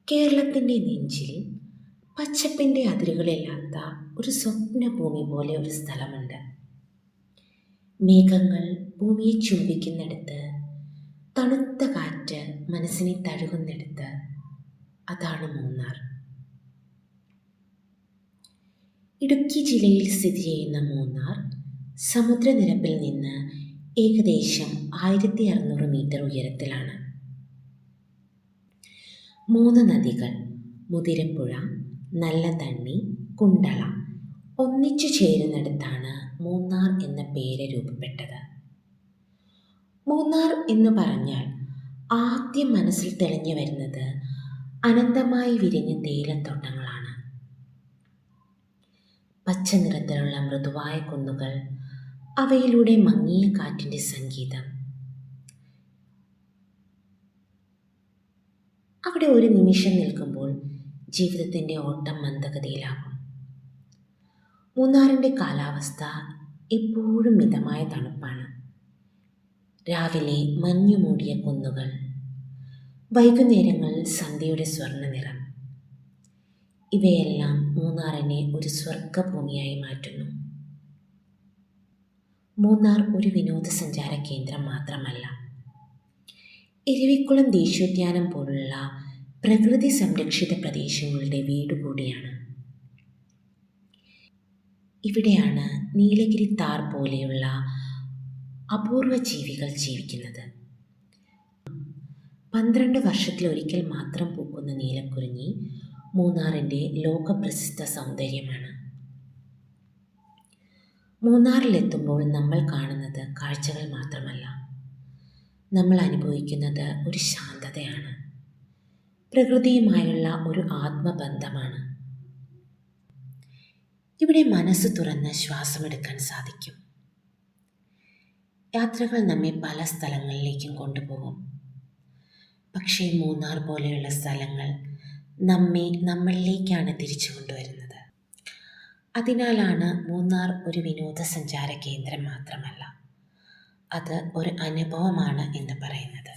കേരളത്തിൻ്റെ നെഞ്ചിൽ പച്ചപ്പിൻ്റെ അതിരുകളില്ലാത്ത ഒരു സ്വപ്നഭൂമി പോലെ ഒരു സ്ഥലമുണ്ട്. മേഘങ്ങൾ ഭൂമിയെ ചുംബിക്കുന്നിടത്ത്, തണുത്ത കാറ്റ് മനസ്സിനെ തഴുകുന്നിടത്ത്, അതാണ് മൂന്നാർ. ഇടുക്കി ജില്ലയിൽ സ്ഥിതി ചെയ്യുന്ന മൂന്നാർ സമുദ്രനിരപ്പിൽ നിന്ന് ഏകദേശം 1600 മീറ്റർ ഉയരത്തിലാണ്. 3 നദികൾ മുതിരപ്പുഴ, നല്ലതണ്ണി, കുണ്ടള ഒന്നിച്ചു ചേരുന്നിടത്താണ് മൂന്നാർ എന്ന പേര് രൂപപ്പെട്ടത്. മൂന്നാർ എന്ന് പറഞ്ഞാൽ ആദ്യം മനസ്സിൽ തെളിഞ്ഞു വരുന്നത് അനന്തമായി വിരിഞ്ഞ തേയിലത്തോട്ടങ്ങളാണ്. പച്ച നിറത്തിലുള്ള മൃദുവായ കുന്നുകൾ, അവയിലൂടെ മങ്ങിയ കാറ്റിൻ്റെ സംഗീതം. അവിടെ ഒരു നിമിഷം നിൽക്കുമ്പോൾ ജീവിതത്തിൻ്റെ ഓട്ടം മന്ദഗതിയിലാകും. മൂന്നാറിൻ്റെ കാലാവസ്ഥ എപ്പോഴും മിതമായ തണുപ്പാണ്. രാവിലെ മഞ്ഞു മൂടിയ കുന്നുകൾ, വൈകുന്നേരങ്ങളിൽ സന്ധ്യയുടെ സ്വർണ്ണ നിറം. ഇവയെല്ലാം മൂന്നാറിനെ ഒരു സ്വർഗഭൂമിയായി മാറ്റുന്നു. മൂന്നാർ ഒരു വിനോദസഞ്ചാര കേന്ദ്രം മാത്രമല്ല, ഇരവിക്കുളം ദേശീയോദ്യാനം പോലുള്ള പ്രകൃതി സംരക്ഷിത പ്രദേശങ്ങളുടെ വീട് കൂടിയാണ്. ഇവിടെയാണ് നീലഗിരി താർ പോലെയുള്ള അപൂർവ ജീവികൾ ജീവിക്കുന്നത്. 12 വർഷത്തിലൊരിക്കൽ മാത്രം പൂക്കുന്ന നീലക്കുറിഞ്ഞി മൂന്നാറിൻ്റെ ലോകപ്രസിദ്ധ സൗന്ദര്യമാണ്. മൂന്നാറിലെത്തുമ്പോൾ നമ്മൾ കാണുന്നത് കാഴ്ചകൾ മാത്രമല്ല, നമ്മൾ അനുഭവിക്കുന്നത് ഒരു ശാന്തതയാണ്, പ്രകൃതിയുമായുള്ള ഒരു ആത്മബന്ധമാണ്. ഇവിടെ മനസ്സ് തുറന്ന് ശ്വാസമെടുക്കാൻ സാധിക്കും. യാത്രകൾ നമ്മെ പല സ്ഥലങ്ങളിലേക്കും കൊണ്ടുപോകും. പക്ഷേ മൂന്നാർ പോലെയുള്ള സ്ഥലങ്ങൾ നമ്മളിലേക്കാണ് തിരിച്ചു കൊണ്ടുവരുന്നത്. അതിനാലാണ് മൂന്നാർ ഒരു വിനോദസഞ്ചാര കേന്ദ്രം മാത്രമല്ല, അത് ഒരു അനുഭവമാണ് എന്ന് പറയുന്നത്.